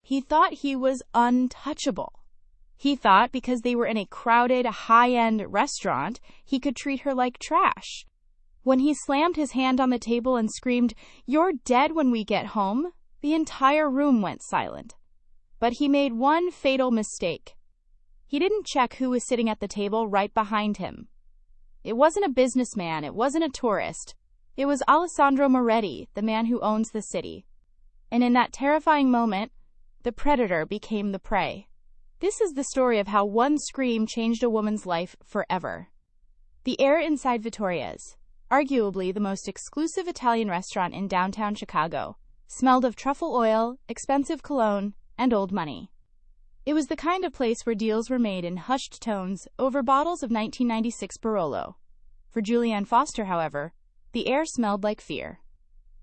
He thought he was untouchable. He thought because they were in a crowded, high-end restaurant, he could treat her like trash. When he slammed his hand on the table and screamed, "You're dead when we get home," the entire room went silent. But he made one fatal mistake. He didn't check who was sitting at the table right behind him. It wasn't a businessman, it wasn't a tourist. It was Alessandro Moretti, the man who owns the city. And in that terrifying moment, the predator became the prey. This is the story of how one scream changed a woman's life forever. The air inside Vittoria's, arguably the most exclusive Italian restaurant in downtown Chicago, smelled of truffle oil, expensive cologne, and old money. It was the kind of place where deals were made in hushed tones over bottles of 1996 Barolo. For Julianne Foster, however, the air smelled like fear.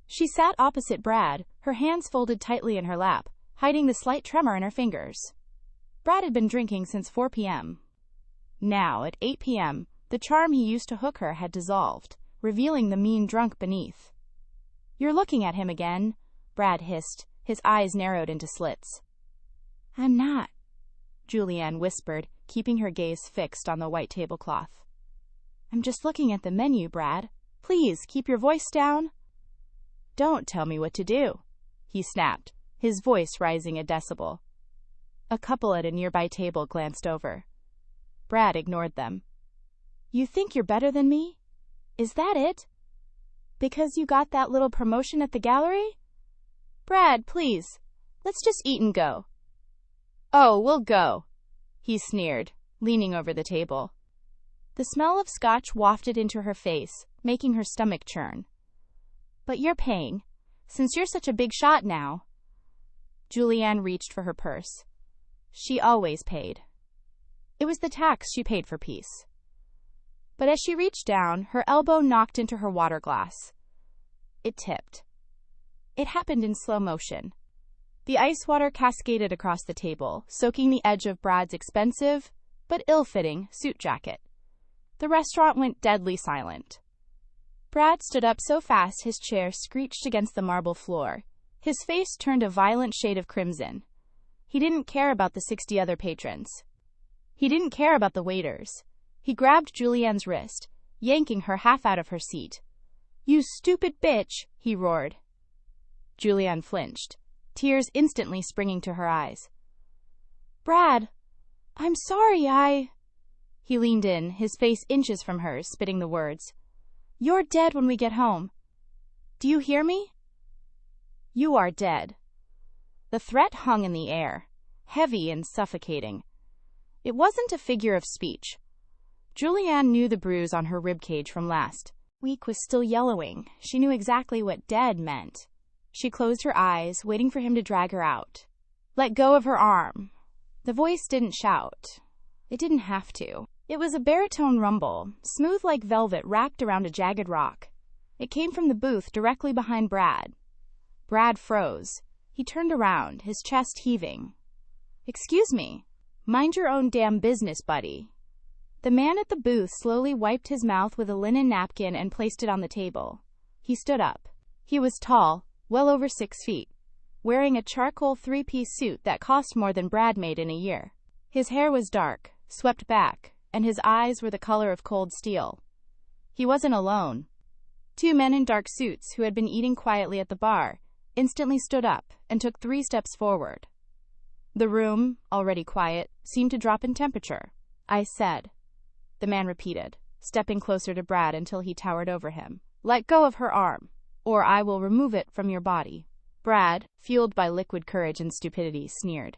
She sat opposite Brad, her hands folded tightly in her lap, hiding the slight tremor in her fingers. Brad had been drinking since 4 p.m. Now, at 8 p.m., the charm he used to hook her had dissolved, revealing the mean drunk beneath. "You're looking at him again," Brad hissed, his eyes narrowed into slits. "I'm not," Julianne whispered, keeping her gaze fixed on the white tablecloth. "I'm just looking at the menu, Brad. Please, keep your voice down." "Don't tell me what to do," he snapped, his voice rising a decibel. A couple at a nearby table glanced over. Brad ignored them. "You think you're better than me? Is that it? Because you got that little promotion at the gallery? Brad, please, let's just eat and go." "Oh, we'll go," he sneered, leaning over the table. The smell of scotch wafted into her face, making her stomach churn. "But you're paying, since you're such a big shot now." Julianne reached for her purse. She always paid. It was the tax she paid for peace. But as she reached down, her elbow knocked into her water glass. It tipped. It happened in slow motion. The ice water cascaded across the table, soaking the edge of Brad's expensive, but ill-fitting, suit jacket. The restaurant went deadly silent. Brad stood up so fast his chair screeched against the marble floor. His face turned a violent shade of crimson. He didn't care about the 60 other patrons. He didn't care about the waiters. He grabbed Julianne's wrist, yanking her half out of her seat. "You stupid bitch," he roared. Julianne flinched, tears instantly springing to her eyes. "Brad, I'm sorry, He leaned in, his face inches from hers, spitting the words. "You're dead when we get home. Do you hear me? You are dead." The threat hung in the air, heavy and suffocating. It wasn't a figure of speech. Julianne knew the bruise on her ribcage from last week was still yellowing. She knew exactly what dead meant. She closed her eyes, waiting for him to drag her out. "Let go of her arm." The voice didn't shout. It didn't have to. It was a baritone rumble, smooth like velvet wrapped around a jagged rock. It came from the booth directly behind Brad. Brad froze. He turned around, his chest heaving. "Excuse me." "Mind your own damn business, buddy." The man at the booth slowly wiped his mouth with a linen napkin and placed it on the table. He stood up. He was tall, well over 6 feet, wearing a charcoal 3-piece suit that cost more than Brad made in a year. His hair was dark, swept back, and his eyes were the color of cold steel. He wasn't alone. 2 men in dark suits who had been eating quietly at the bar instantly stood up and took 3 steps forward. The room, already quiet, seemed to drop in temperature. "I said," the man repeated, stepping closer to Brad until he towered over him. "Let go of her arm, or I will remove it from your body." Brad, fueled by liquid courage and stupidity, sneered.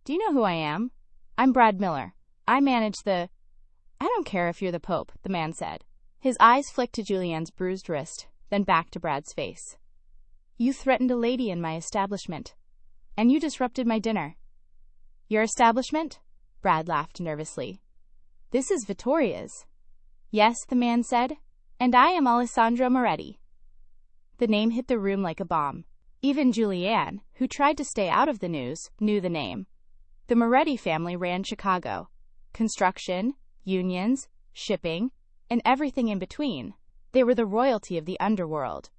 "Do you know who I am? I'm Brad Miller. I manage the—" "I don't care if you're the Pope," the man said. His eyes flicked to Julianne's bruised wrist, then back to Brad's face. "You threatened a lady in my establishment, and you disrupted my dinner." "Your establishment?" Brad laughed nervously. "This is Vittoria's." "Yes," the man said, "and I am Alessandro Moretti." The name hit the room like a bomb. Even Julianne, who tried to stay out of the news, knew the name. The Moretti family ran Chicago. Construction, unions, shipping, and everything in between. They were the royalty of the underworld.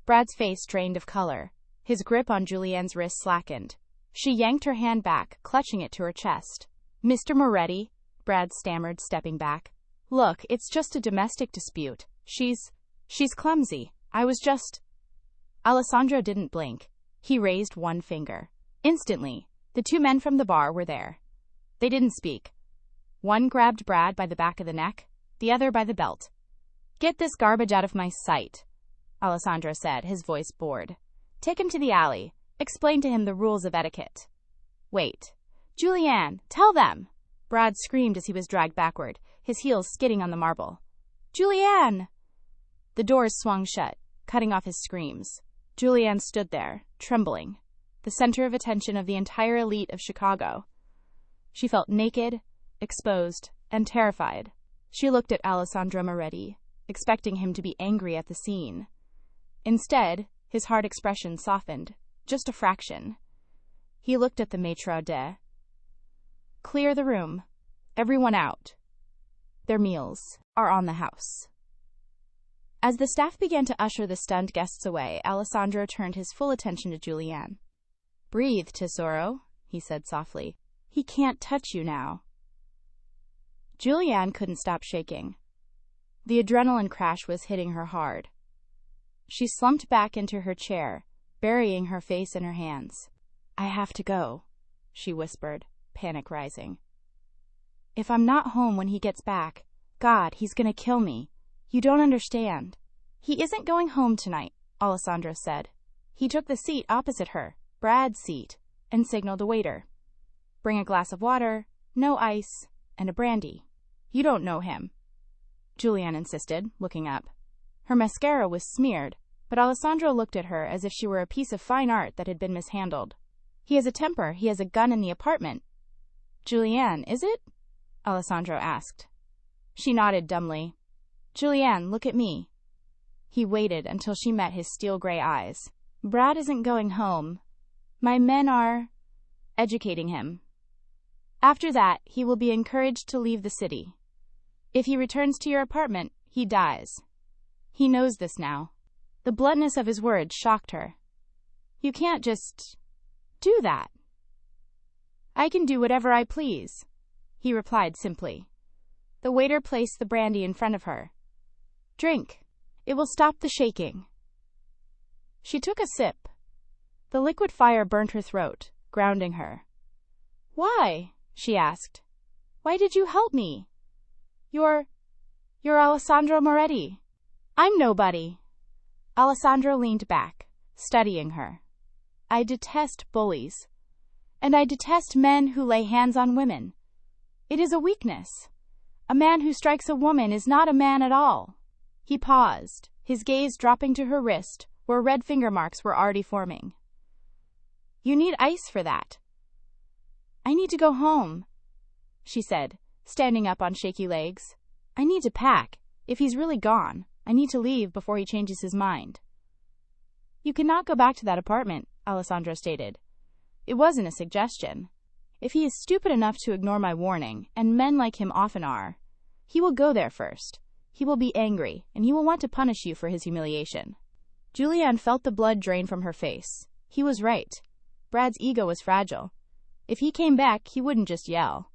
Brad's face drained of color. His grip on Julianne's wrist slackened. She yanked her hand back, clutching it to her chest. Mr. Moretti, Brad stammered, stepping back. Look, it's just a domestic dispute. She's clumsy. I was just... Alessandro didn't blink. He raised one finger. Instantly, the two men from the bar were there. They didn't speak. One grabbed Brad by the back of the neck, the other by the belt. Get this garbage out of my sight, Alessandro said, his voice bored. Take him to the alley. Explain to him the rules of etiquette. Wait. Julianne, tell them! Brad screamed as he was dragged backward, his heels skidding on the marble. Julianne! The doors swung shut, cutting off his screams. Julianne stood there, trembling, the center of attention of the entire elite of Chicago. She felt naked, exposed, and terrified. She looked at Alessandro Moretti, expecting him to be angry at the scene. Instead, his hard expression softened, just a fraction. He looked at the maitre d'. Clear the room. Everyone out. Their meals are on the house. As the staff began to usher the stunned guests away, Alessandro turned his full attention to Julianne. Breathe, tesoro, he said softly. He can't touch you now. Julianne couldn't stop shaking. The adrenaline crash was hitting her hard. She slumped back into her chair, burying her face in her hands. I have to go, she whispered, panic rising. If I'm not home when he gets back, God, he's gonna kill me. You don't understand. He isn't going home tonight, Alessandro said. He took the seat opposite her, Brad's seat, and signaled a waiter. Bring a glass of water, no ice, and a brandy. You don't know him, Julianne insisted, looking up. Her mascara was smeared, but Alessandro looked at her as if she were a piece of fine art that had been mishandled. He has a temper. He has a gun in the apartment. Julianne, is it? Alessandro asked. She nodded dumbly. Julianne, look at me. He waited until she met his steel-gray eyes. Brad isn't going home. My men are educating him. After that, he will be encouraged to leave the city. If he returns to your apartment, he dies. He knows this now. The bluntness of his words shocked her. You can't just do that. I can do whatever I please, he replied simply. The waiter placed the brandy in front of her. Drink. It will stop the shaking. She took a sip. The liquid fire burnt her throat, grounding her. Why? She asked. Why did you help me? You're Alessandro Moretti. I'm nobody. Alessandro leaned back, studying her. I detest bullies. And I detest men who lay hands on women. It is a weakness. A man who strikes a woman is not a man at all. He paused, his gaze dropping to her wrist, where red finger marks were already forming. You need ice for that. I need to go home, she said, standing up on shaky legs. I need to pack. If he's really gone, I need to leave before he changes his mind. You cannot go back to that apartment, Alessandro stated. It wasn't a suggestion. If he is stupid enough to ignore my warning, and men like him often are, he will go there first. He will be angry, and he will want to punish you for his humiliation. Julianne felt the blood drain from her face. He was right. Brad's ego was fragile. If he came back, he wouldn't just yell.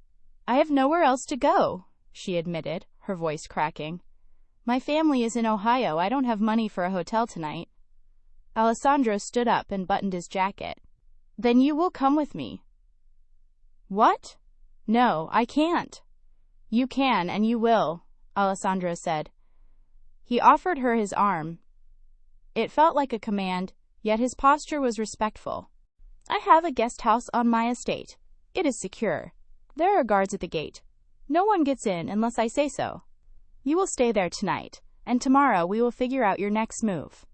I have nowhere else to go, she admitted, her voice cracking. My family is in Ohio. I don't have money for a hotel tonight. Alessandro stood up and buttoned his jacket. Then you will come with me. What? No, I can't. You can, and you will, Alessandro said. He offered her his arm. It felt like a command, yet his posture was respectful. I have a guest house on my estate. It is secure. There are guards at the gate. No one gets in unless I say so. You will stay there tonight, and tomorrow we will figure out your next move.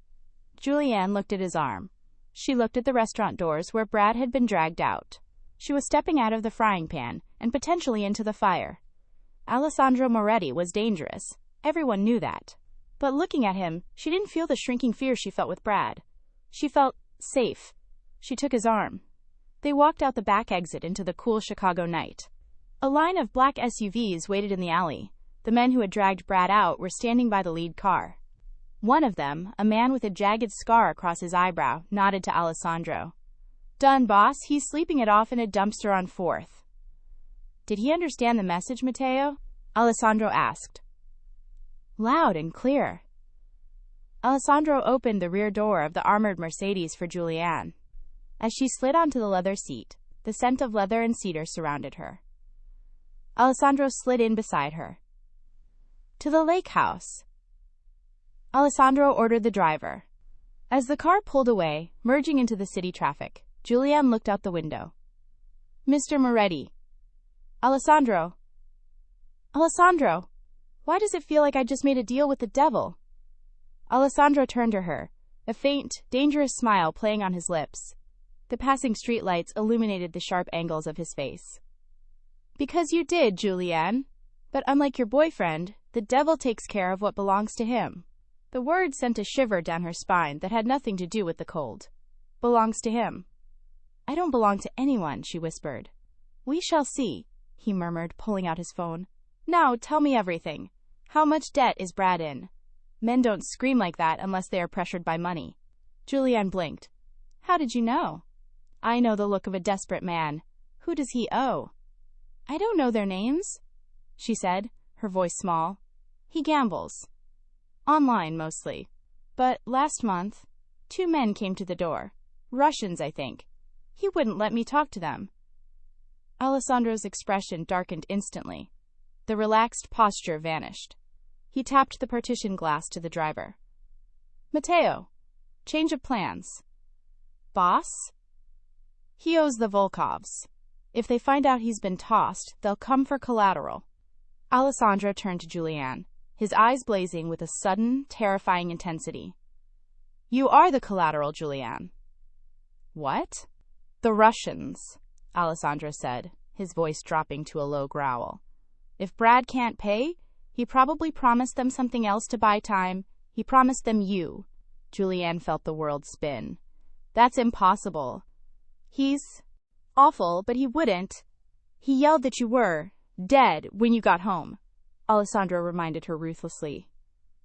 Julianne looked at his arm. She looked at the restaurant doors where Brad had been dragged out. She was stepping out of the frying pan and potentially into the fire. Alessandro Moretti was dangerous. Everyone knew that. But looking at him, she didn't feel the shrinking fear she felt with Brad. She felt safe. She took his arm. They walked out the back exit into the cool Chicago night. A line of black SUVs waited in the alley. The men who had dragged Brad out were standing by the lead car. One of them, a man with a jagged scar across his eyebrow, nodded to Alessandro. Done, boss. He's sleeping it off in a dumpster on 4th. Did he understand the message, Mateo? Alessandro asked. Loud and clear. Alessandro opened the rear door of the armored Mercedes for Julianne. As she slid onto the leather seat, the scent of leather and cedar surrounded her. Alessandro slid in beside her. To the lake house. Alessandro ordered the driver. As the car pulled away, merging into the city traffic, Julianne looked out the window. Mr. Moretti. Alessandro. Alessandro, why does it feel like I just made a deal with the devil? Alessandro turned to her, a faint, dangerous smile playing on his lips. The passing streetlights illuminated the sharp angles of his face. Because you did, Julianne. But unlike your boyfriend, the devil takes care of what belongs to him. The word sent a shiver down her spine that had nothing to do with the cold. Belongs to him. I don't belong to anyone, she whispered. We shall see, he murmured, pulling out his phone. Now tell me everything. How much debt is Brad in? Men don't scream like that unless they are pressured by money. Julianne blinked. How did you know? I know the look of a desperate man. Who does he owe? I don't know their names, she said, her voice small. He gambles. Online, mostly. But last month, 2 men came to the door. Russians, I think. He wouldn't let me talk to them. Alessandro's expression darkened instantly. The relaxed posture vanished. He tapped the partition glass to the driver. Mateo, change of plans. Boss? He owes the Volkovs. If they find out he's been tossed, they'll come for collateral. Alessandro turned to Julianne, his eyes blazing with a sudden, terrifying intensity. You are the collateral, Julianne. What? The Russians, Alessandro said, his voice dropping to a low growl. If Brad can't pay, he probably promised them something else to buy time. He promised them you. Julianne felt the world spin. That's impossible. He's awful, but he wouldn't. He yelled that you were dead when you got home, Alessandro reminded her ruthlessly.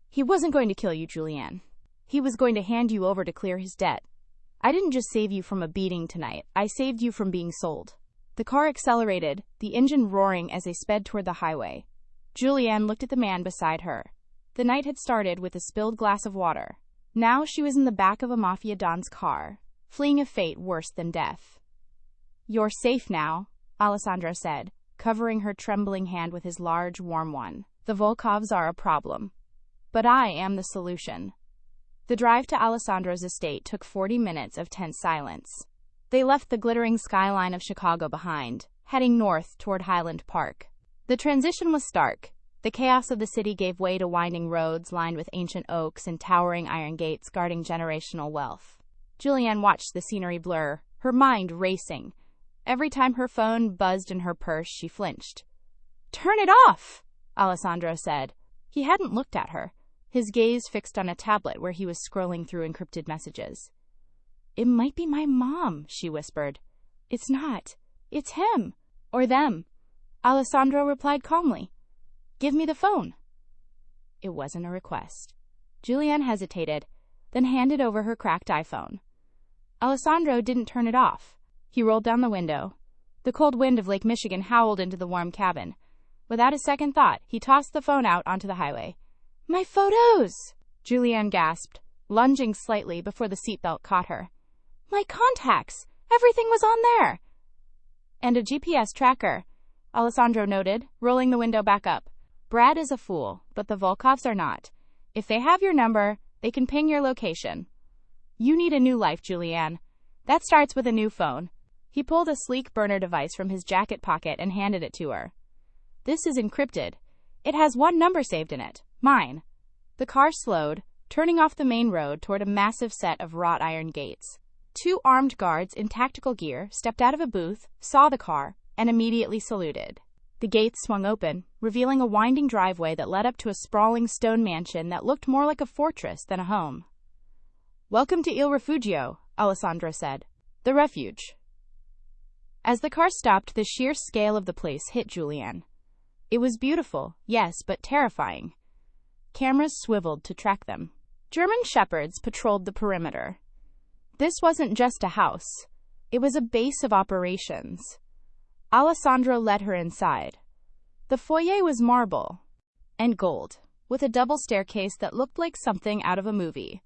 He wasn't going to kill you, Julianne. He was going to hand you over to clear his debt. I didn't just save you from a beating tonight. I saved you from being sold. The car accelerated, the engine roaring as they sped toward the highway. Julianne looked at the man beside her. The night had started with a spilled glass of water. Now she was in the back of a Mafia Don's car, fleeing a fate worse than death. You're safe now, Alessandro said, covering her trembling hand with his large, warm one. The Volkovs are a problem. But I am the solution. The drive to Alessandro's estate took 40 minutes of tense silence. They left the glittering skyline of Chicago behind, heading north toward Highland Park. The transition was stark. The chaos of the city gave way to winding roads lined with ancient oaks and towering iron gates guarding generational wealth. Julianne watched the scenery blur, her mind racing. Every time her phone buzzed in her purse, she flinched. Turn it off, Alessandro said. He hadn't looked at her, his gaze fixed on a tablet where he was scrolling through encrypted messages. It might be my mom, she whispered. It's not. It's him. Or them. Alessandro replied calmly. Give me the phone. It wasn't a request. Julianne hesitated, then handed over her cracked iPhone. Alessandro didn't turn it off. He rolled down the window. The cold wind of Lake Michigan howled into the warm cabin. Without a second thought, he tossed the phone out onto the highway. My photos! Julianne gasped, lunging slightly before the seatbelt caught her. My contacts! Everything was on there! And a GPS tracker, Alessandro noted, rolling the window back up. Brad is a fool, but the Volkovs are not. If they have your number, they can ping your location. You need a new life, Julianne. That starts with a new phone. He pulled a sleek burner device from his jacket pocket and handed it to her. This is encrypted. It has one number saved in it. Mine. The car slowed, turning off the main road toward a massive set of wrought iron gates. 2 armed guards in tactical gear stepped out of a booth, saw the car, and immediately saluted. The gates swung open, revealing a winding driveway that led up to a sprawling stone mansion that looked more like a fortress than a home. Welcome to Il Refugio, Alessandro said. The refuge. As the car stopped, the sheer scale of the place hit Julianne. It was beautiful, yes, but terrifying. Cameras swiveled to track them. German shepherds patrolled the perimeter. This wasn't just a house. It was a base of operations. Alessandro led her inside. The foyer was marble and gold, with a double staircase that looked like something out of a movie.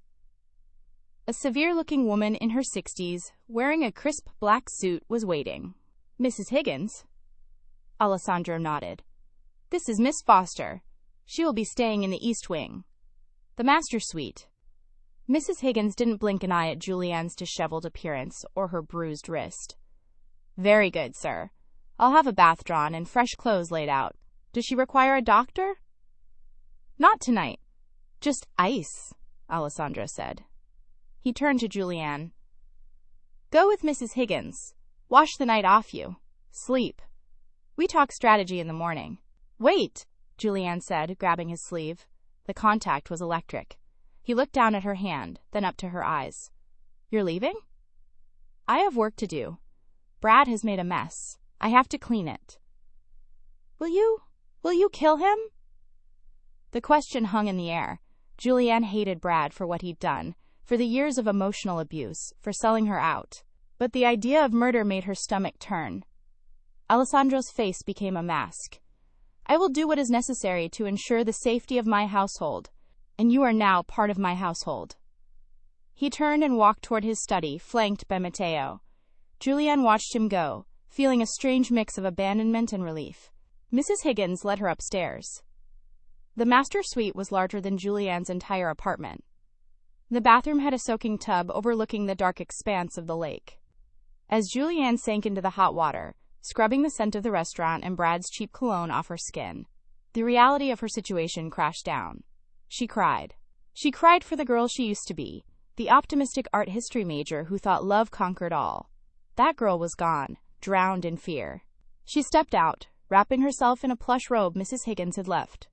A severe-looking woman in her 60s, wearing a crisp black suit, was waiting. "Mrs. Higgins?" Alessandro nodded. "This is Miss Foster. She will be staying in the East Wing, the master suite." Mrs. Higgins didn't blink an eye at Julianne's disheveled appearance or her bruised wrist. "Very good, sir. I'll have a bath drawn and fresh clothes laid out. Does she require a doctor?" "Not tonight. Just ice," Alessandro said. He turned to Julianne. "Go with Mrs. Higgins. Wash the night off you. Sleep. We talk strategy in the morning." "Wait," Julianne said, grabbing his sleeve. The contact was electric. He looked down at her hand, then up to her eyes. "You're leaving?" "I have work to do. Brad has made a mess. I have to clean it." Will you kill him?" The question hung in the air. Julianne hated Brad for what he'd done, for the years of emotional abuse, for selling her out. But the idea of murder made her stomach turn. Alessandro's face became a mask. "I will do what is necessary to ensure the safety of my household, and you are now part of my household." He turned and walked toward his study, flanked by Matteo. Julianne watched him go, feeling a strange mix of abandonment and relief. Mrs. Higgins led her upstairs. The master suite was larger than Julianne's entire apartment. The bathroom had a soaking tub overlooking the dark expanse of the lake. As Julianne sank into the hot water, scrubbing the scent of the restaurant and Brad's cheap cologne off her skin, the reality of her situation crashed down. She cried. She cried for the girl she used to be, the optimistic art history major who thought love conquered all. That girl was gone, drowned in fear. She stepped out, wrapping herself in a plush robe Mrs. Higgins had left.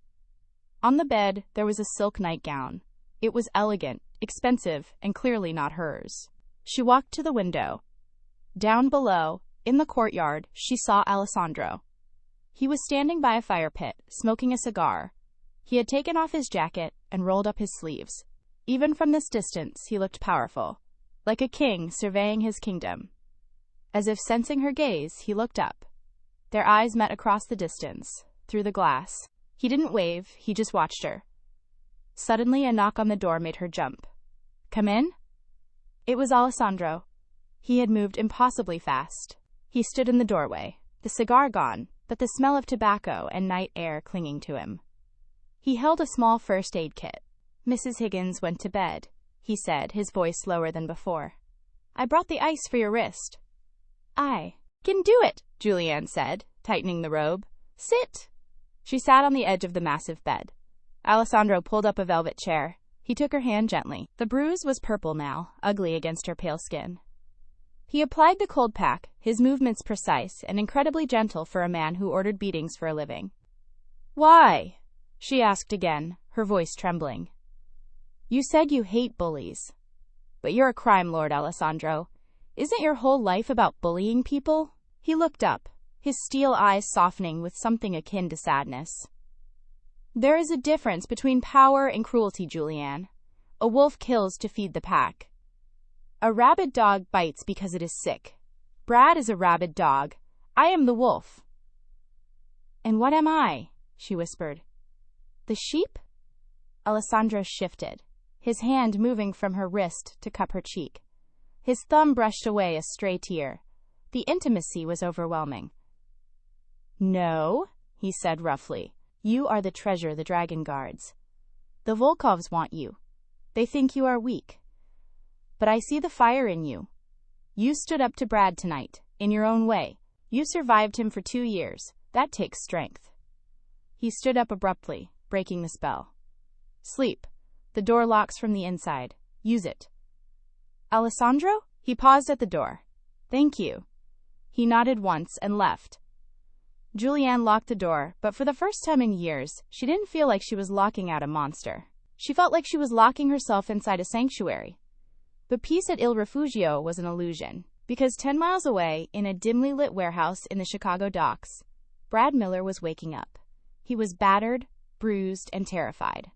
On the bed, there was a silk nightgown. It was elegant, expensive, and clearly not hers. She walked to the window. Down below, in the courtyard, she saw Alessandro. He was standing by a fire pit, smoking a cigar. He had taken off his jacket and rolled up his sleeves. Even from this distance, he looked powerful, like a king surveying his kingdom. As if sensing her gaze, he looked up. Their eyes met across the distance, through the glass. He didn't wave, he just watched her. Suddenly, a knock on the door made her jump. "Come in?" It was Alessandro. He had moved impossibly fast. He stood in the doorway, the cigar gone, but the smell of tobacco and night air clinging to him. He held a small first aid kit. "Mrs. Higgins went to bed," he said, his voice lower than before. "I brought the ice for your wrist." "I can do it," Julianne said, tightening the robe. "Sit." She sat on the edge of the massive bed. Alessandro pulled up a velvet chair. He took her hand gently. The bruise was purple now, ugly against her pale skin. He applied the cold pack, his movements precise and incredibly gentle for a man who ordered beatings for a living. "Why?" she asked again, her voice trembling. "You said you hate bullies. But you're a crime lord, Alessandro. Isn't your whole life about bullying people?" He looked up, his steel eyes softening with something akin to sadness. "There is a difference between power and cruelty, Julianne. A wolf kills to feed the pack. A rabid dog bites because it is sick. Brad is a rabid dog. I am the wolf." "And what am I?" she whispered. "The sheep?" Alessandro shifted, his hand moving from her wrist to cup her cheek. His thumb brushed away a stray tear. The intimacy was overwhelming. "No," he said roughly. "You are the treasure the dragon guards. The Volkovs want you. They think you are weak. But I see the fire in you. You stood up to Brad tonight, in your own way. You survived him for 2 years. That takes strength." He stood up abruptly, breaking the spell. "Sleep. The door locks from the inside. Use it." "Alessandro?" He paused at the door. "Thank you." He nodded once and left. Julianne locked the door, but for the first time in years, she didn't feel like she was locking out a monster. She felt like she was locking herself inside a sanctuary. But peace at Il Refugio was an illusion, because 10 miles away, in a dimly lit warehouse in the Chicago docks, Brad Miller was waking up. He was battered, bruised, and terrified.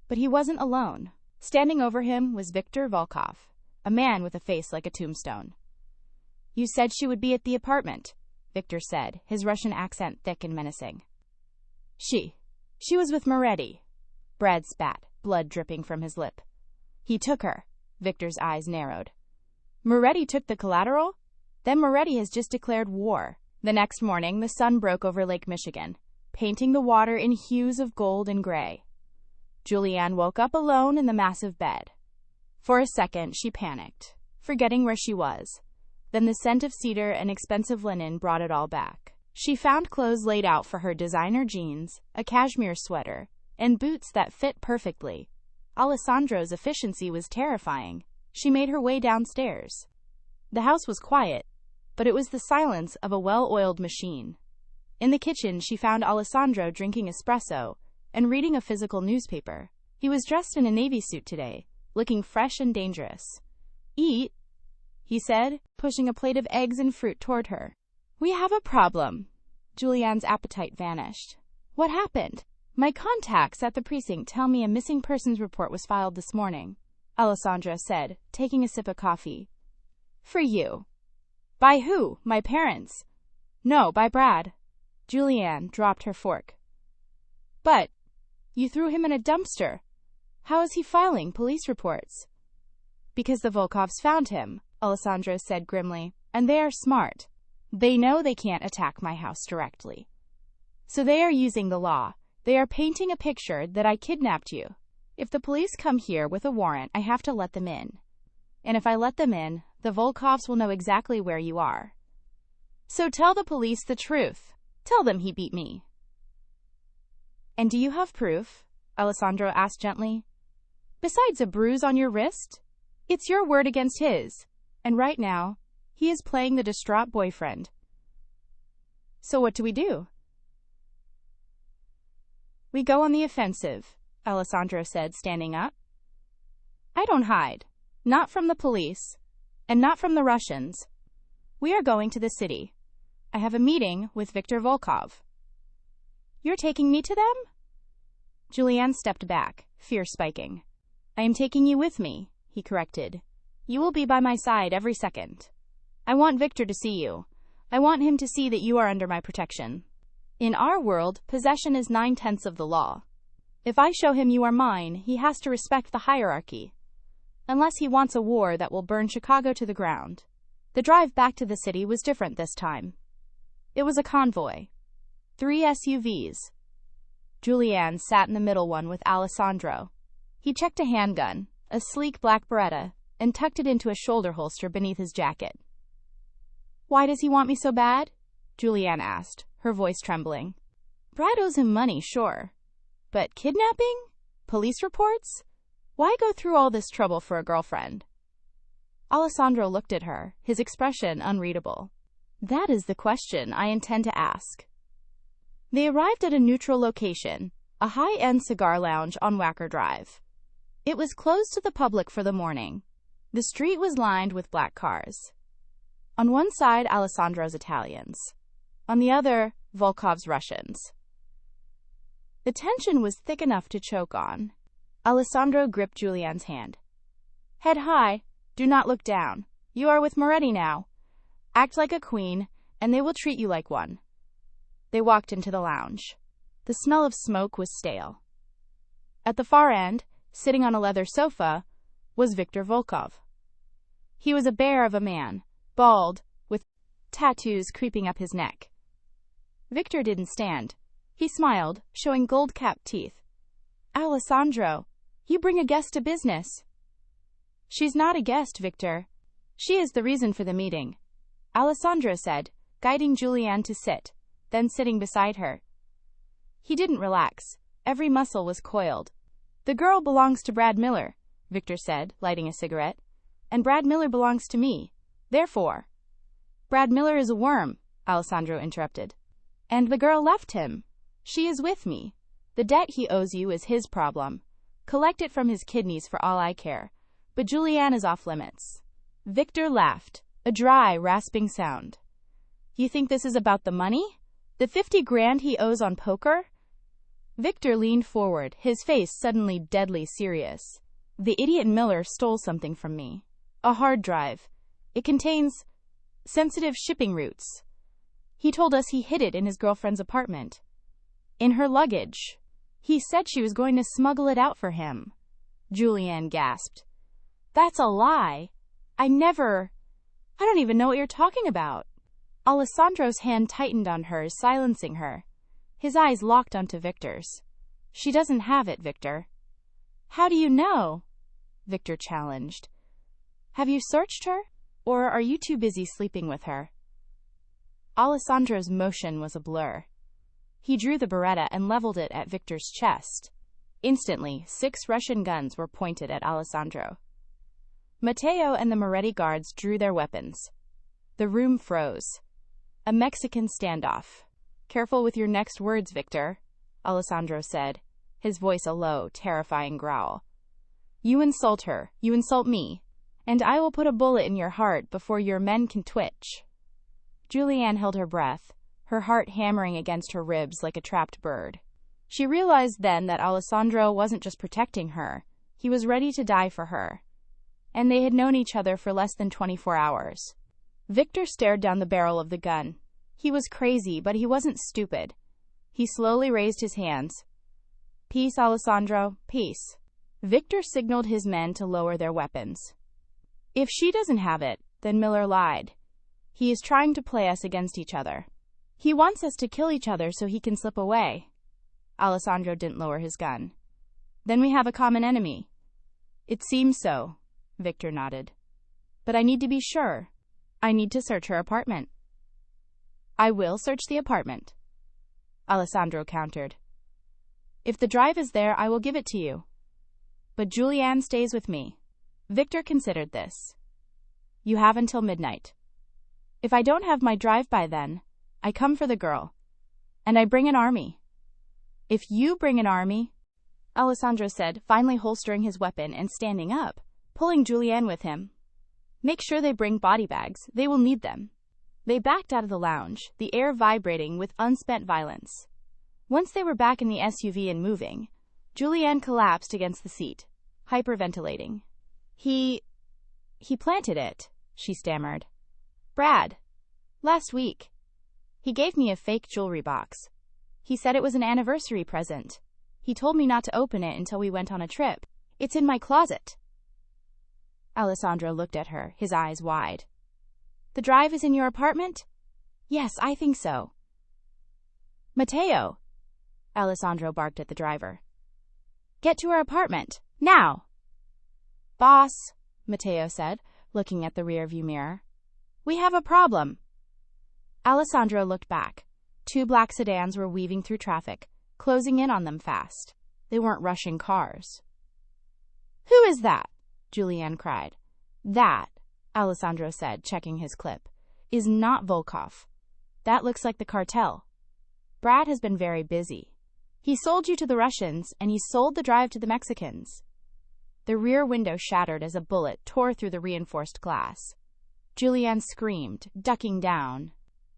But he wasn't alone. Standing over him was Viktor Volkov, a man with a face like a tombstone. You said she would be at the apartment, Victor said, his Russian accent thick and menacing. She was with Moretti. Brad spat, blood dripping from his lip. He took her. Victor's eyes narrowed. Moretti took the collateral? Then Moretti has just declared war. The next morning, the sun broke over Lake Michigan, painting the water in hues of gold and gray. Julianne woke up alone in the massive bed. For a second, she panicked, forgetting where she was. Then the scent of cedar and expensive linen brought it all back. She found clothes laid out for her: designer jeans, a cashmere sweater, and boots that fit perfectly. Alessandro's efficiency was terrifying. She made her way downstairs. The house was quiet, but it was the silence of a well-oiled machine. In the kitchen, she found Alessandro drinking espresso and reading a physical newspaper. He was dressed in a navy suit today, looking fresh and dangerous. Eat, he said, pushing a plate of eggs and fruit toward her. We have a problem. Julianne's appetite vanished. What happened? My contacts at the precinct tell me a missing persons report was filed this morning, Alessandro said, taking a sip of coffee. For you. By who? My parents? No, by Brad. Julianne dropped her fork. But you threw him in a dumpster. How is he filing police reports? Because the Volkovs found him, Alessandro said grimly, and they are smart. They know they can't attack my house directly. So they are using the law. They are painting a picture that I kidnapped you. If the police come here with a warrant, I have to let them in. And if I let them in, the Volkovs will know exactly where you are. So tell the police the truth. Tell them he beat me. And do you have proof? Alessandro asked gently. Besides a bruise on your wrist? It's your word against his. And right now, he is playing the distraught boyfriend. So what do? We go on the offensive, Alessandro said, standing up. I don't hide. Not from the police. And not from the Russians. We are going to the city. I have a meeting with Viktor Volkov. You're taking me to them? Julianne stepped back, fear spiking. I am taking you with me, he corrected. You will be by my side every second. I want Victor to see you. I want him to see that you are under my protection. In our world, possession is 9/10 of the law. If I show him you are mine, he has to respect the hierarchy. Unless he wants a war that will burn Chicago to the ground. The drive back to the city was different this time. It was a convoy. 3 SUVs. Julianne sat in the middle one with Alessandro. He checked a handgun, a sleek black Beretta, and tucked it into a shoulder holster beneath his jacket. Why does he want me so bad? Julianne asked, her voice trembling. Brad owes him money, sure. But kidnapping? Police reports? Why go through all this trouble for a girlfriend? Alessandro looked at her, his expression unreadable. That is the question I intend to ask. They arrived at a neutral location, a high-end cigar lounge on Wacker Drive. It was closed to the public for the morning. The street was lined with black cars. On one side, Alessandro's Italians. On the other, Volkov's Russians. The tension was thick enough to choke on. Alessandro gripped Julianne's hand. Head high. Do not look down. You are with Moretti now. Act like a queen, and they will treat you like one. They walked into the lounge. The smell of smoke was stale. At the far end, sitting on a leather sofa, was Viktor Volkov. He was a bear of a man, bald, with tattoos creeping up his neck. Victor didn't stand. He smiled, showing gold-capped teeth. Alessandro, you bring a guest to business. She's not a guest, Victor. She is the reason for the meeting, Alessandro said, guiding Julianne to sit, then sitting beside her. He didn't relax. Every muscle was coiled. The girl belongs to Brad Miller, Victor said, lighting a cigarette. And Brad Miller belongs to me. Therefore. Brad Miller is a worm, Alessandro interrupted. And the girl left him. She is with me. The debt he owes you is his problem. Collect it from his kidneys for all I care. But Julianne is off limits. Victor laughed, a dry, rasping sound. You think this is about the money? The 50 grand he owes on poker? Victor leaned forward, his face suddenly deadly serious. The idiot Miller stole something from me. A hard drive. It contains... sensitive shipping routes. He told us he hid it in his girlfriend's apartment. In her luggage. He said she was going to smuggle it out for him. Julianne gasped. That's a lie. I don't even know what you're talking about. Alessandro's hand tightened on hers, silencing her. His eyes locked onto Victor's. She doesn't have it, Victor. How do you know? Victor challenged. Have you searched her? Or are you too busy sleeping with her? Alessandro's motion was a blur. He drew the Beretta and leveled it at Victor's chest. Instantly, 6 Russian guns were pointed at Alessandro. Matteo and the Moretti guards drew their weapons. The room froze. A Mexican standoff. Careful with your next words, Victor, Alessandro said, his voice a low, terrifying growl. You insult her, you insult me, and I will put a bullet in your heart before your men can twitch. Julianne held her breath, her heart hammering against her ribs like a trapped bird. She realized then that Alessandro wasn't just protecting her, he was ready to die for her. And they had known each other for less than 24 hours. Victor stared down the barrel of the gun. He was crazy, but he wasn't stupid. He slowly raised his hands. Peace, Alessandro, peace. Victor signaled his men to lower their weapons. If she doesn't have it, then Miller lied. He is trying to play us against each other. He wants us to kill each other so he can slip away. Alessandro didn't lower his gun. Then we have a common enemy. It seems so, Victor nodded. But I need to be sure. I need to search her apartment. I will search the apartment, Alessandro countered. If the drive is there, I will give it to you. But Julianne stays with me. Victor considered this. You have until midnight. If I don't have my drive by then, I come for the girl. And I bring an army. If you bring an army, Alessandro said, finally holstering his weapon and standing up, pulling Julianne with him. Make sure they bring body bags. They will need them. They backed out of the lounge, the air vibrating with unspent violence. Once they were back in the SUV and moving, Julianne collapsed against the seat, hyperventilating. He planted it, she stammered. Brad. Last week. He gave me a fake jewelry box. He said it was an anniversary present. He told me not to open it until we went on a trip. It's in my closet. Alessandro looked at her, his eyes wide. The drive is in your apartment? Yes, I think so. Matteo, Alessandro barked at the driver. Get to her apartment, now! Boss, Matteo said, looking at the rearview mirror. We have a problem. Alessandro looked back. 2 black sedans were weaving through traffic, closing in on them fast. They weren't rushing cars. Who is that? Julianne cried. That, Alessandro said, checking his clip, is not Volkov. That looks like the cartel. Brad has been very busy. He sold you to the Russians, and he sold the drive to the Mexicans. The rear window shattered as a bullet tore through the reinforced glass. Julianne screamed, ducking down.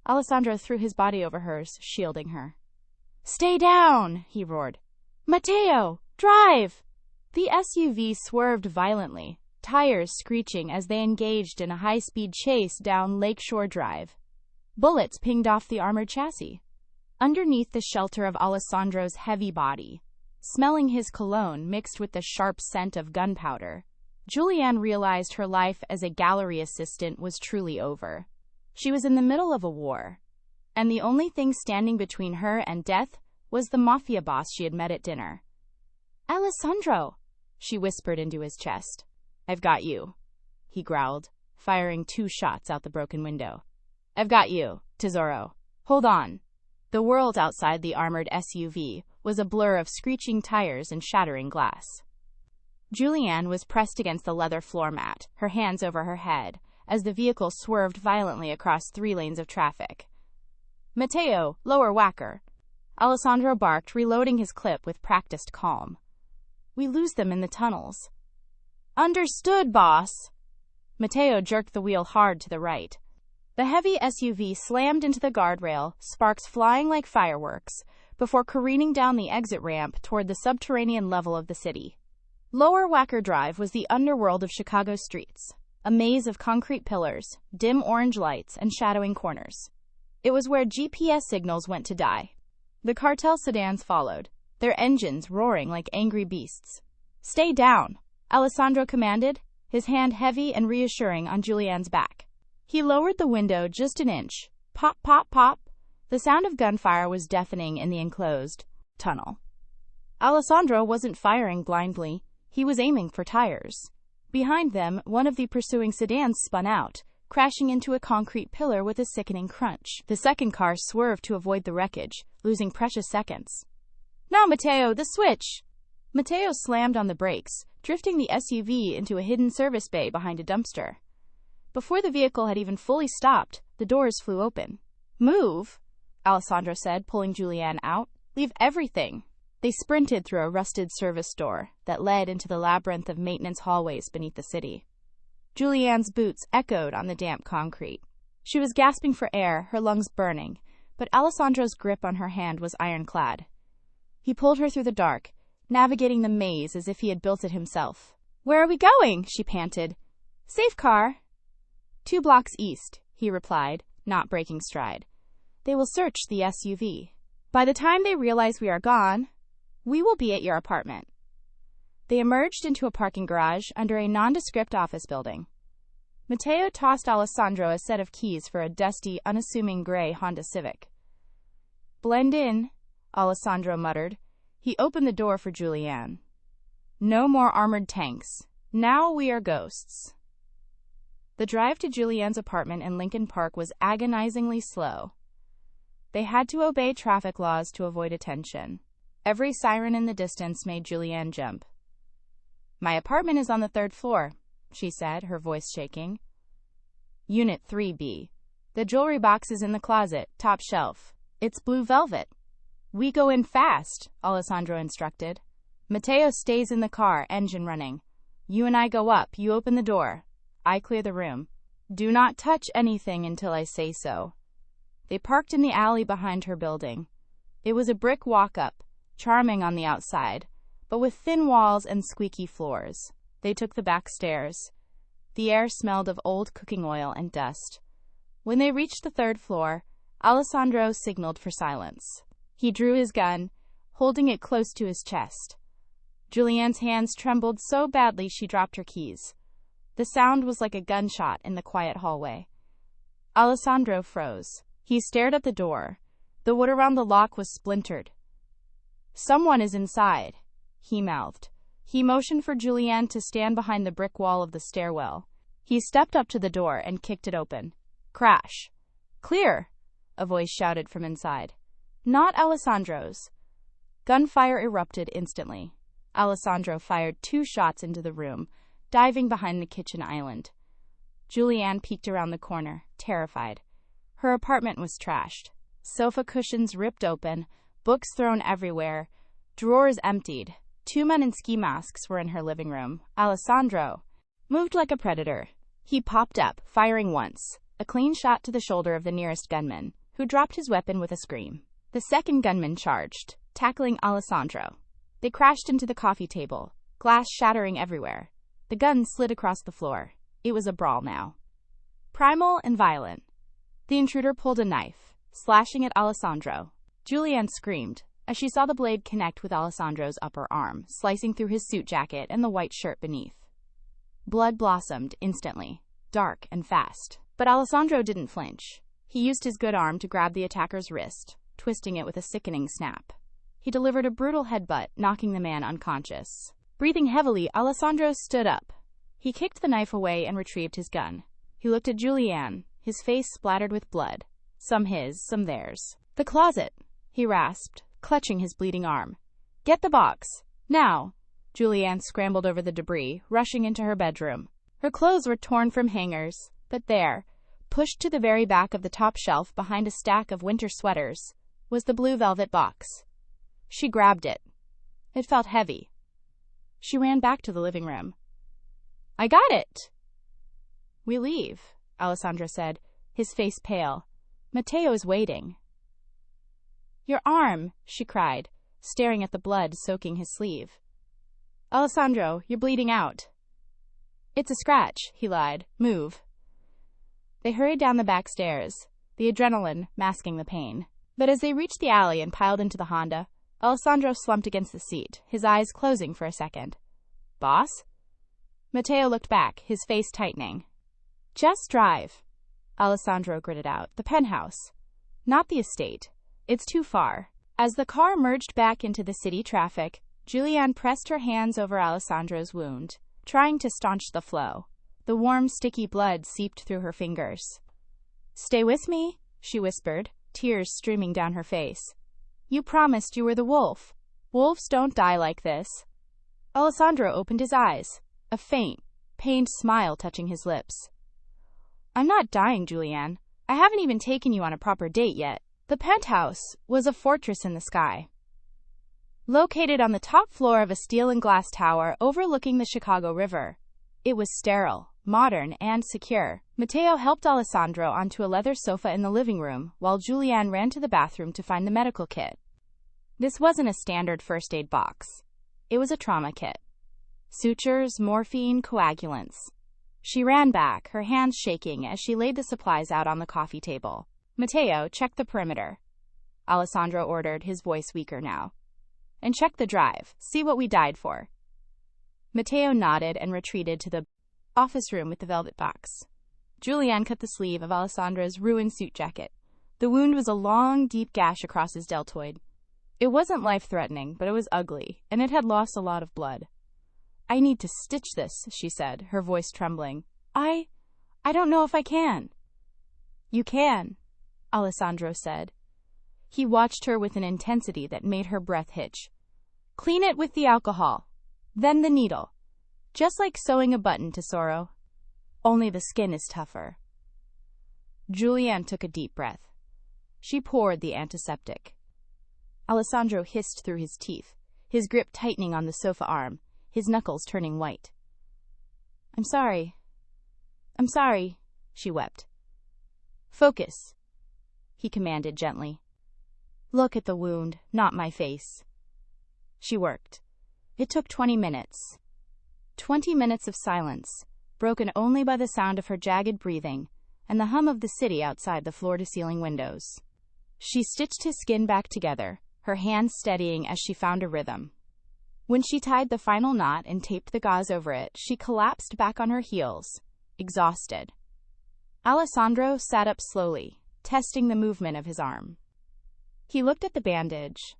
Alessandro threw his body over hers, shielding her. Stay down, he roared. Matteo, drive! The SUV swerved violently, tires screeching as they engaged in a high-speed chase down Lakeshore Drive. Bullets pinged off the armored chassis. Underneath the shelter of Alessandro's heavy body, smelling his cologne mixed with the sharp scent of gunpowder, Julianne realized her life as a gallery assistant was truly over. She was in the middle of a war, and the only thing standing between her and death was the Mafia boss she had met at dinner. Alessandro, she whispered into his chest. I've got you, he growled, firing 2 shots out the broken window. I've got you, Tesoro. Hold on. The world outside the armored SUV was a blur of screeching tires and shattering glass. Julianne was pressed against the leather floor mat, her hands over her head, as the vehicle swerved violently across 3 lanes of traffic. Matteo, lower whacker. Alessandro barked, reloading his clip with practiced calm. We lose them in the tunnels. Understood, boss. Matteo jerked the wheel hard to the right. The heavy SUV slammed into the guardrail, sparks flying like fireworks, before careening down the exit ramp toward the subterranean level of the city. Lower Wacker Drive was the underworld of Chicago streets, a maze of concrete pillars, dim orange lights, and shadowing corners. It was where GPS signals went to die. The cartel sedans followed, their engines roaring like angry beasts. "Stay down," Alessandro commanded, his hand heavy and reassuring on Julianne's back. He lowered the window just an inch. Pop, pop, pop. The sound of gunfire was deafening in the enclosed tunnel. Alessandro wasn't firing blindly. He was aiming for tires. Behind them, one of the pursuing sedans spun out, crashing into a concrete pillar with a sickening crunch. The second car swerved to avoid the wreckage, losing precious seconds. "Now, Matteo, the switch!" Matteo slammed on the brakes, drifting the SUV into a hidden service bay behind a dumpster. Before the vehicle had even fully stopped, the doors flew open. "Move," Alessandro said, pulling Julianne out. "Leave everything." They sprinted through a rusted service door that led into the labyrinth of maintenance hallways beneath the city. Julianne's boots echoed on the damp concrete. She was gasping for air, her lungs burning, but Alessandro's grip on her hand was ironclad. He pulled her through the dark, navigating the maze as if he had built it himself. "Where are we going?" she panted. "Safe car." 2 blocks east, he replied, not breaking stride. "They will search the SUV. By the time they realize we are gone, we will be at your apartment." They emerged into a parking garage under a nondescript office building. Matteo tossed Alessandro a set of keys for a dusty, unassuming gray Honda Civic. "Blend in," Alessandro muttered. He opened the door for Julianne. "No more armored tanks. Now we are ghosts." The drive to Julianne's apartment in Lincoln Park was agonizingly slow. They had to obey traffic laws to avoid attention. Every siren in the distance made Julianne jump. "My apartment is on the 3rd floor," she said, her voice shaking. "Unit 3B. The jewelry box is in the closet, top shelf. It's blue velvet." "We go in fast," Alessandro instructed. "Matteo stays in the car, engine running. You and I go up, you open the door. I clear the room. Do not touch anything until I say so." They parked in the alley behind her building. It was a brick walk-up, charming on the outside, but with thin walls and squeaky floors. They took the back stairs. The air smelled of old cooking oil and dust. When they reached the 3rd floor, Alessandro signaled for silence. He drew his gun, holding it close to his chest. Julianne's hands trembled so badly she dropped her keys. The sound was like a gunshot in the quiet hallway. Alessandro froze. He stared at the door. The wood around the lock was splintered. "Someone is inside," he mouthed. He motioned for Julianne to stand behind the brick wall of the stairwell. He stepped up to the door and kicked it open. Crash. "Clear," a voice shouted from inside. Not Alessandro's. Gunfire erupted instantly. Alessandro fired 2 shots into the room, diving behind the kitchen island. Julianne peeked around the corner, terrified. Her apartment was trashed. Sofa cushions ripped open, books thrown everywhere, drawers emptied. 2 men in ski masks were in her living room. Alessandro moved like a predator. He popped up, firing once, a clean shot to the shoulder of the nearest gunman, who dropped his weapon with a scream. The second gunman charged, tackling Alessandro. They crashed into the coffee table, glass shattering everywhere. The gun slid across the floor. It was a brawl now. Primal and violent. The intruder pulled a knife, slashing at Alessandro. Julianne screamed as she saw the blade connect with Alessandro's upper arm, slicing through his suit jacket and the white shirt beneath. Blood blossomed instantly, dark and fast. But Alessandro didn't flinch. He used his good arm to grab the attacker's wrist, twisting it with a sickening snap. He delivered a brutal headbutt, knocking the man unconscious. Breathing heavily, Alessandro stood up. He kicked the knife away and retrieved his gun. He looked at Julianne, his face splattered with blood. Some his, some theirs. "The closet," he rasped, clutching his bleeding arm. "Get the box. Now." Julianne scrambled over the debris, rushing into her bedroom. Her clothes were torn from hangers, but there, pushed to the very back of the top shelf behind a stack of winter sweaters, was the blue velvet box. She grabbed it. It felt heavy. She ran back to the living room. "I got it." "We leave," Alessandro said, his face pale. "Matteo is waiting." "Your arm," she cried, staring at the blood soaking his sleeve. "Alessandro, you're bleeding out." It's a scratch, he lied. Move. They hurried down the back stairs, the adrenaline masking the pain. But as they reached the alley and piled into the Honda, Alessandro slumped against the seat, his eyes closing for a second. Boss? Matteo looked back, his face tightening. Just drive, Alessandro gritted out. The penthouse. Not the estate. It's too far. As the car merged back into the city traffic, Julianne pressed her hands over Alessandro's wound, trying to staunch the flow. The warm, sticky blood seeped through her fingers. Stay with me, she whispered, tears streaming down her face. You promised you were the wolf. Wolves don't die like this. Alessandro opened his eyes, a faint, pained smile touching his lips. I'm not dying, Julianne. I haven't even taken you on a proper date yet. The penthouse was a fortress in the sky. Located on the top floor of a steel and glass tower overlooking the Chicago River. It was sterile, modern, and secure. Matteo helped Alessandro onto a leather sofa in the living room, while Julianne ran to the bathroom to find the medical kit. This wasn't a standard first aid box. It was a trauma kit. Sutures, morphine, coagulants. She ran back, her hands shaking as she laid the supplies out on the coffee table. Matteo, check the perimeter, Alessandro ordered, his voice weaker now. And check the drive. See what we died for. Matteo nodded and retreated to the office room with the velvet box. Julianne cut the sleeve of Alessandro's ruined suit jacket. The wound was a long, deep gash across his deltoid. It wasn't life-threatening, but it was ugly, and it had lost a lot of blood. I need to stitch this, she said, her voice trembling. I don't know if I can. You can, Alessandro said. He watched her with an intensity that made her breath hitch. Clean it with the alcohol, then the needle. Just like sewing a button to sorrow. Only the skin is tougher. Julianne took a deep breath. She poured the antiseptic. Alessandro hissed through his teeth, his grip tightening on the sofa arm, his knuckles turning white. I'm sorry, she wept. Focus, he commanded gently. Look at the wound, not my face. She worked. It took 20 minutes. 20 minutes of silence, broken only by the sound of her jagged breathing and the hum of the city outside the floor-to-ceiling windows. She stitched his skin back together, her hands steadying as she found a rhythm. When she tied the final knot and taped the gauze over it, she collapsed back on her heels, exhausted. Alessandro sat up slowly, testing the movement of his arm. He looked at the bandage,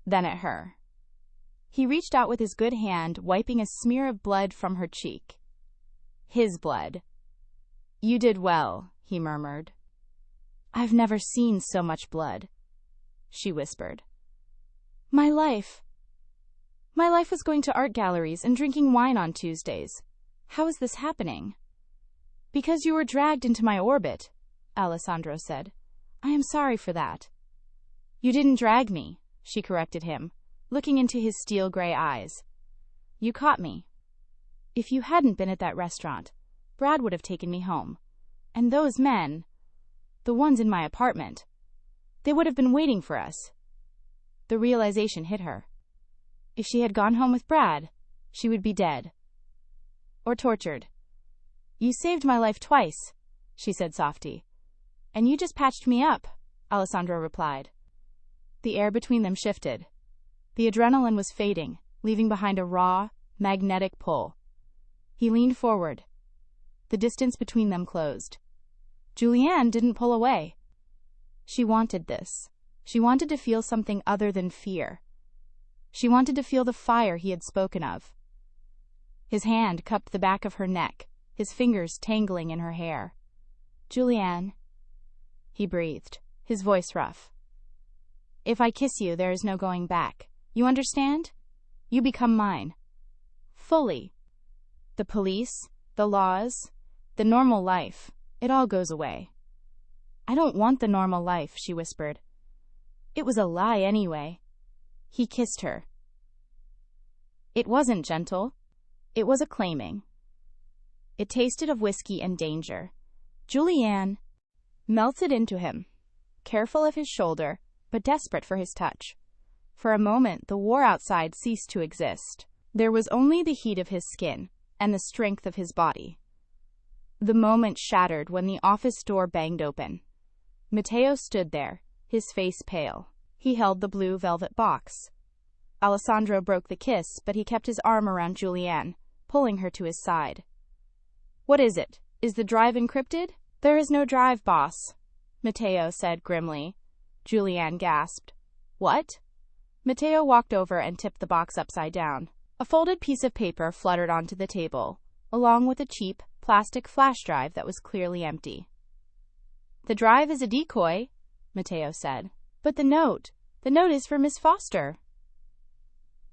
then at her. He reached out with his good hand, wiping a smear of blood from her cheek. His blood. You did well, he murmured. I've never seen so much blood, she whispered. My life was going to art galleries and drinking wine on Tuesdays. How is this happening? Because you were dragged into my orbit, Alessandro said. I am sorry for that. You didn't drag me, she corrected him, looking into his steel-gray eyes. You caught me. If you hadn't been at that restaurant, Brad would have taken me home. And those men, the ones in my apartment, they would have been waiting for us. The realization hit her. If she had gone home with Brad, she would be dead. Or tortured. You saved my life twice, she said softly. And you just patched me up, Alessandro replied. The air between them shifted. The adrenaline was fading, leaving behind a raw, magnetic pull. He leaned forward. The distance between them closed. Julianne didn't pull away. She wanted this. She wanted to feel something other than fear. She wanted to feel the fire he had spoken of. His hand cupped the back of her neck, his fingers tangling in her hair. Julianne, he breathed, his voice rough. If I kiss you, there is no going back. You understand? You become mine. Fully. The police, the laws, the normal life, it all goes away. I don't want the normal life, she whispered. It was a lie anyway. He kissed her. It wasn't gentle. It was acclaiming. It tasted of whiskey and danger. Julianne melted into him, careful of his shoulder, but desperate for his touch. For a moment, the war outside ceased to exist. There was only the heat of his skin, and the strength of his body. The moment shattered when the office door banged open. Matteo stood there, his face pale. He held the blue velvet box. Alessandro broke the kiss, but he kept his arm around Julianne, pulling her to his side. "What is it? Is the drive encrypted?" "There is no drive, boss," Matteo said grimly. Julianne gasped. "What?" Matteo walked over and tipped the box upside down. A folded piece of paper fluttered onto the table, along with a cheap, plastic flash drive that was clearly empty. "The drive is a decoy," Matteo said. "But the note is for Miss Foster."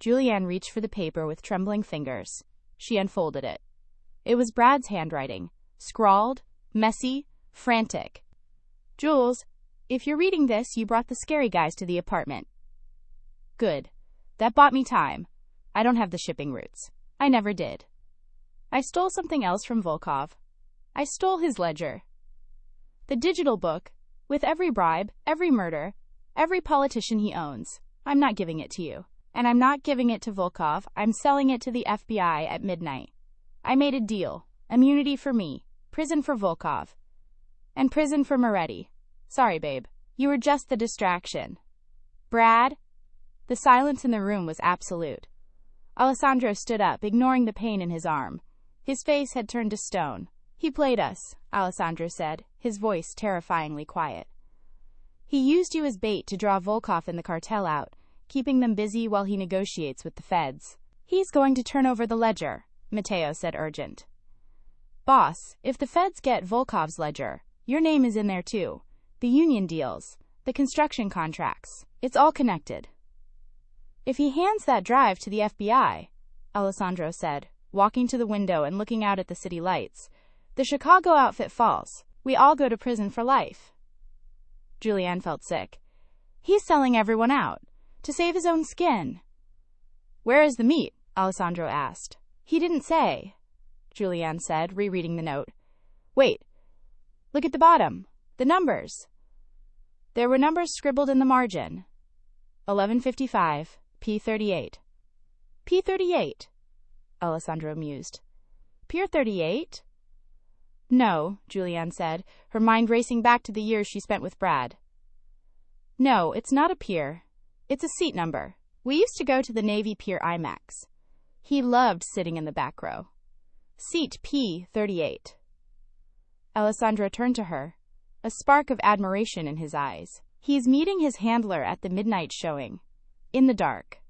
Julianne reached for the paper with trembling fingers. She unfolded it. It was Brad's handwriting, scrawled, messy, frantic. "Jules, if you're reading this, you brought the scary guys to the apartment." "Good. That bought me time. I don't have the shipping routes. I never did. I stole something else from Volkov. I stole his ledger. The digital book, with every bribe, every murder, every politician he owns. I'm not giving it to you. And I'm not giving it to Volkov. I'm selling it to the FBI at midnight. I made a deal. Immunity for me, prison for Volkov, and prison for Moretti. Sorry, babe. You were just the distraction." "Brad?" The silence in the room was absolute. Alessandro stood up, ignoring the pain in his arm. His face had turned to stone. "He played us," Alessandro said, his voice terrifyingly quiet. "He used you as bait to draw Volkov and the cartel out, keeping them busy while he negotiates with the feds. He's going to turn over the ledger," Matteo said, urgent. "Boss, if the feds get Volkov's ledger, your name is in there too. The union deals, the construction contracts, it's all connected." "If he hands that drive to the FBI," Alessandro said, walking to the window and looking out at the city lights, "the Chicago outfit falls. We all go to prison for life." Julianne felt sick. "He's selling everyone out, to save his own skin." "Where is the meat?" Alessandro asked. "He didn't say," Julianne said, rereading the note. "Wait. Look at the bottom. The numbers." There were numbers scribbled in the margin. 1155, P38. P38, Alessandro mused. Pier 38? "No," Julianne said, her mind racing back to the years she spent with Brad. "No, it's not a pier. It's a seat number. We used to go to the Navy Pier IMAX. He loved sitting in the back row. Seat P38. Alessandro turned to her, a spark of admiration in his eyes. "He's meeting his handler at the midnight showing. In the dark.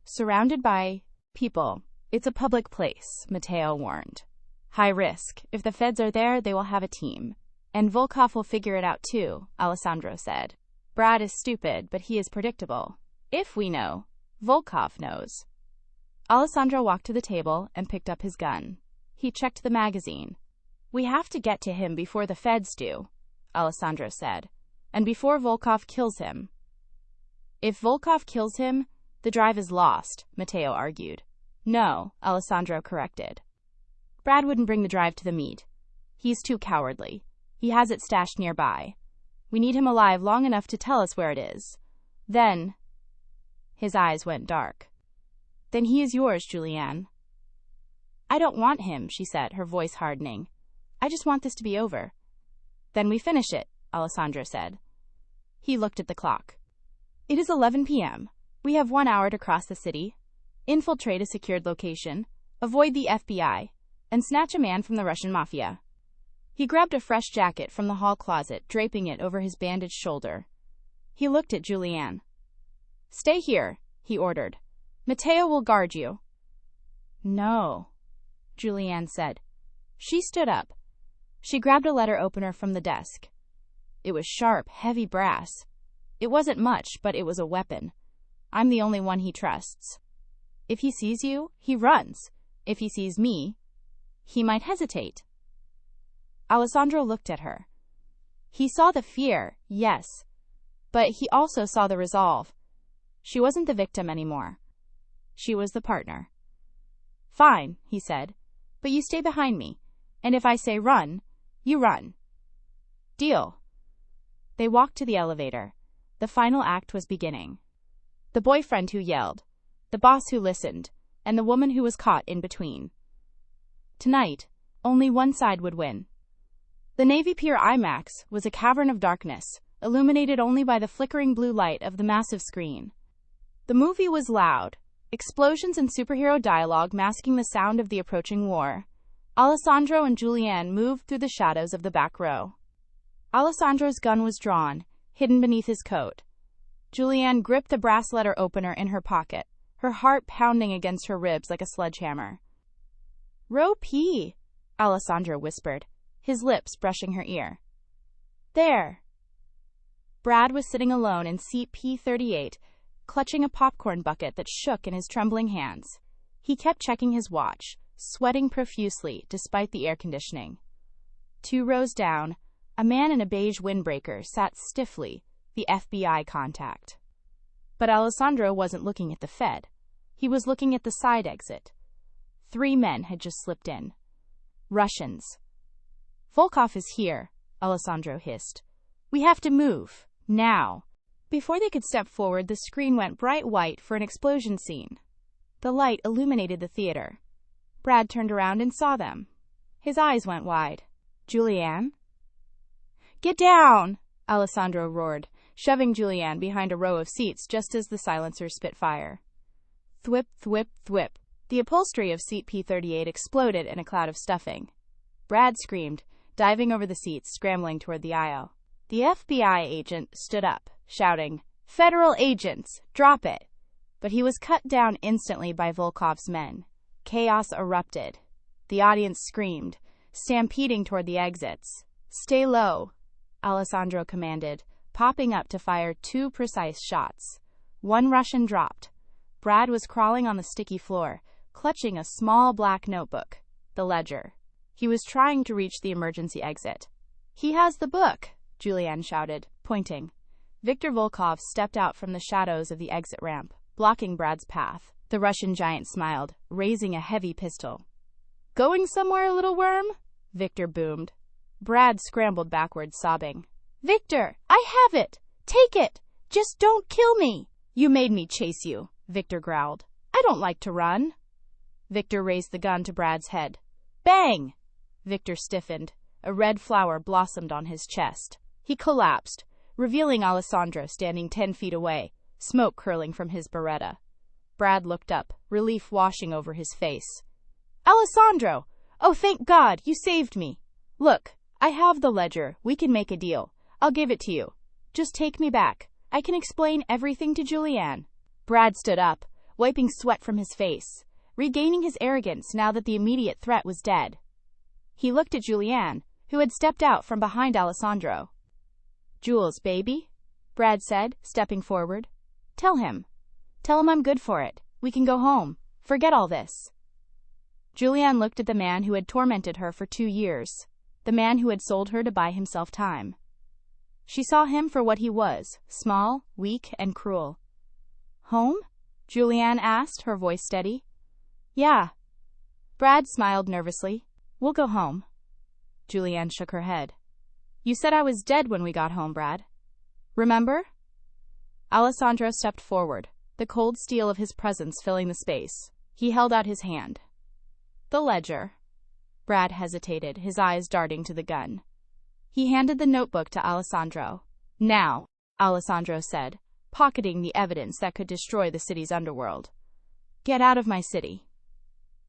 Surrounded by people. It's a public place," Matteo warned. "High risk. If the feds are there, they will have a team. And Volkov will figure it out too," Alessandro said. "Brad is stupid, but he is predictable. If we know, Volkov knows." Alessandro walked to the table and picked up his gun. He checked the magazine. "We have to get to him before the feds do," Alessandro said, "and before Volkov kills him." "If Volkov kills him, the drive is lost," Matteo argued. "No," Alessandro corrected. "Brad wouldn't bring the drive to the meet. He's too cowardly. He has it stashed nearby. We need him alive long enough to tell us where it is. Then—" His eyes went dark. "Then he is yours, Julianne." "I don't want him," she said, her voice hardening. "I just want this to be over." "Then we finish it," Alessandro said. He looked at the clock. "It is 11 p.m. We have 1 hour to cross the city, infiltrate a secured location, avoid the FBI, and snatch a man from the Russian Mafia." He grabbed a fresh jacket from the hall closet, draping it over his bandaged shoulder. He looked at Julianne. "Stay here," he ordered. "Matteo will guard you." "No," Julianne said. She stood up. She grabbed a letter opener from the desk. It was sharp, heavy brass. It wasn't much, but it was a weapon. "I'm the only one he trusts. If he sees you, he runs. If he sees me, he might hesitate." Alessandro looked at her. He saw the fear, yes, but he also saw the resolve. She wasn't the victim anymore. She was the partner. "Fine," he said, "but you stay behind me, and if I say run, you run. Deal." They walked to the elevator. The final act was beginning. The boyfriend who yelled, the boss who listened, and the woman who was caught in between. Tonight, only one side would win. The Navy Pier IMAX was a cavern of darkness, illuminated only by the flickering blue light of the massive screen. The movie was loud, explosions and superhero dialogue masking the sound of the approaching war. Alessandro and Julianne moved through the shadows of the back row. Alessandro's gun was drawn, hidden beneath his coat. Julianne gripped the brass letter opener in her pocket, her heart pounding against her ribs like a sledgehammer. "Row P," Alessandro whispered, his lips brushing her ear. "There." Brad was sitting alone in seat P38, clutching a popcorn bucket that shook in his trembling hands. He kept checking his watch, sweating profusely despite the air conditioning. 2 rows down, a man in a beige windbreaker sat stiffly, the FBI contact. But Alessandro wasn't looking at the Fed. He was looking at the side exit. 3 men had just slipped in. Russians. "Volkov is here," Alessandro hissed. "We have to move. Now." Before they could step forward, the screen went bright white for an explosion scene. The light illuminated the theater. Brad turned around and saw them. His eyes went wide. "Julianne?" "Get down!" Alessandro roared, shoving Julianne behind a row of seats just as the silencers spit fire. Thwip, thwip, thwip. The upholstery of seat P38 exploded in a cloud of stuffing. Brad screamed, diving over the seats, scrambling toward the aisle. The FBI agent stood up, shouting, "Federal agents, drop it!" But he was cut down instantly by Volkov's men. Chaos erupted. The audience screamed, stampeding toward the exits. "Stay low," Alessandro commanded, popping up to fire 2 precise shots. 1 Russian dropped. Brad was crawling on the sticky floor, clutching a small black notebook, the ledger. He was trying to reach the emergency exit. "He has the book," Julianne shouted, pointing. Viktor Volkov stepped out from the shadows of the exit ramp, blocking Brad's path. The Russian giant smiled, raising a heavy pistol. "Going somewhere, little worm?" Viktor boomed. Brad scrambled backward, sobbing. "Viktor, I have it! Take it! Just don't kill me!" "You made me chase you," Viktor growled. "I don't like to run." Viktor raised the gun to Brad's head. Bang! Viktor stiffened. A red flower blossomed on his chest. He collapsed, revealing Alessandro standing 10 feet away, smoke curling from his beretta. Brad looked up, relief washing over his face. "Alessandro! Oh, thank God, you saved me. Look, I have the ledger. We can make a deal. I'll give it to you. Just take me back. I can explain everything to Julianne." Brad stood up, wiping sweat from his face, regaining his arrogance now that the immediate threat was dead. He looked at Julianne, who had stepped out from behind Alessandro. "Jules, baby," Brad said, stepping forward. Tell him I'm good for it. We can go home. Forget all this." Julianne looked at the man who had tormented her for 2 years, the man who had sold her to buy himself time. She saw him for what he was, small, weak, and cruel. "Home?" Julianne asked, her voice steady. "Yeah." Brad smiled nervously. "We'll go home." Julianne shook her head. "You said I was dead when we got home, Brad. Remember?" Alessandro stepped forward, the cold steel of his presence filling the space. He held out his hand. "The ledger." Brad hesitated, his eyes darting to the gun. He handed the notebook to Alessandro. "Now," Alessandro said, pocketing the evidence that could destroy the city's underworld. "Get out of my city."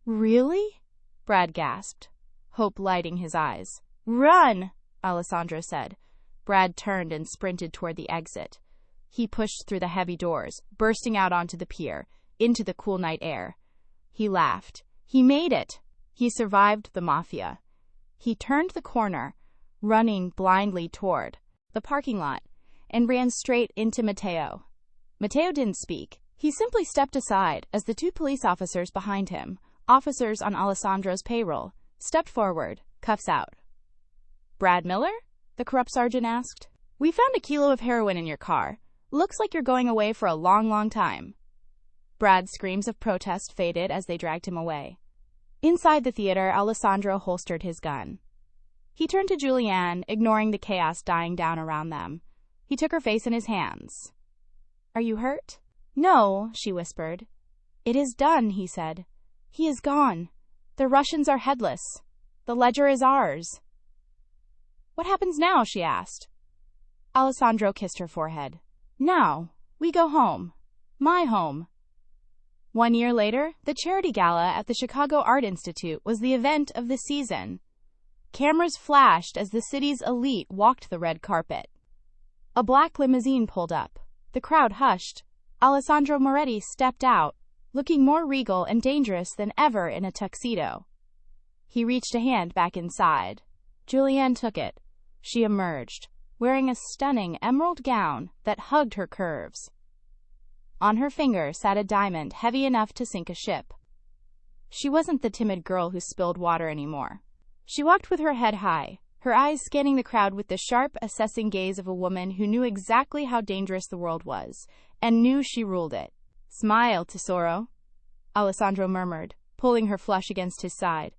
"Really?" Brad gasped, hope lighting his eyes. "Run!" Alessandro said. Brad turned and sprinted toward the exit. He pushed through the heavy doors, bursting out onto the pier, into the cool night air. He laughed. He made it! He survived the Mafia. He turned the corner, running blindly toward the parking lot, and ran straight into Matteo. Matteo didn't speak. He simply stepped aside as the 2 police officers behind him, officers on Alessandro's payroll, stepped forward, cuffs out. "Brad Miller?" the corrupt sergeant asked. "We found a kilo of heroin in your car. Looks like you're going away for a long, long time." Brad's screams of protest faded as they dragged him away. Inside the theater, Alessandro holstered his gun. He turned to Julianne, ignoring the chaos dying down around them. He took her face in his hands. "Are you hurt?" "No," she whispered. "It is done," he said. "He is gone. The Russians are headless. The ledger is ours. What happens now? She asked. Alessandro kissed her forehead. Now, we go home. My home. 1 year later, the charity gala at the Chicago Art Institute was the event of the season. Cameras flashed as the city's elite walked the red carpet. A black limousine pulled up. The crowd hushed. Alessandro Moretti stepped out, looking more regal and dangerous than ever in a tuxedo. He reached a hand back inside. Julianne took it. She emerged, wearing a stunning emerald gown that hugged her curves. On her finger sat a diamond heavy enough to sink a ship. She wasn't the timid girl who spilled water anymore. She walked with her head high, her eyes scanning the crowd with the sharp, assessing gaze of a woman who knew exactly how dangerous the world was, and knew she ruled it. Smile, tesoro, Alessandro murmured, pulling her flush against his side.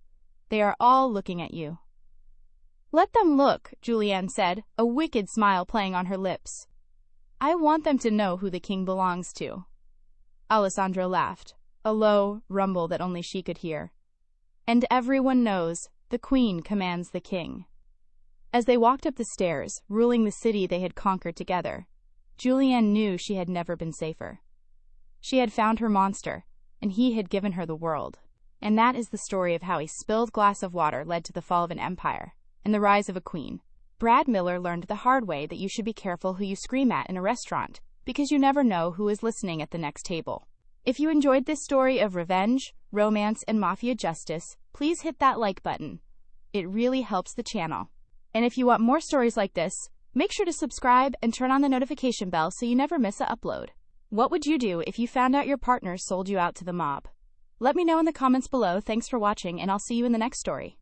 They are all looking at you. Let them look, Julianne said, a wicked smile playing on her lips. I want them to know who the king belongs to. Alessandro laughed, a low rumble that only she could hear. And everyone knows the queen commands the king. As they walked up the stairs, ruling the city they had conquered together, Julianne knew she had never been safer. She had found her monster, and he had given her the world. And that is the story of how a spilled glass of water led to the fall of an empire and the rise of a queen. Brad Miller learned the hard way that you should be careful who you scream at in a restaurant, because you never know who is listening at the next table. If you enjoyed this story of revenge, romance, and mafia justice, please hit that like button. It really helps the channel. And if you want more stories like this, make sure to subscribe and turn on the notification bell so you never miss an upload. What would you do if you found out your partner sold you out to the mob? Let me know in the comments below. Thanks for watching, and I'll see you in the next story.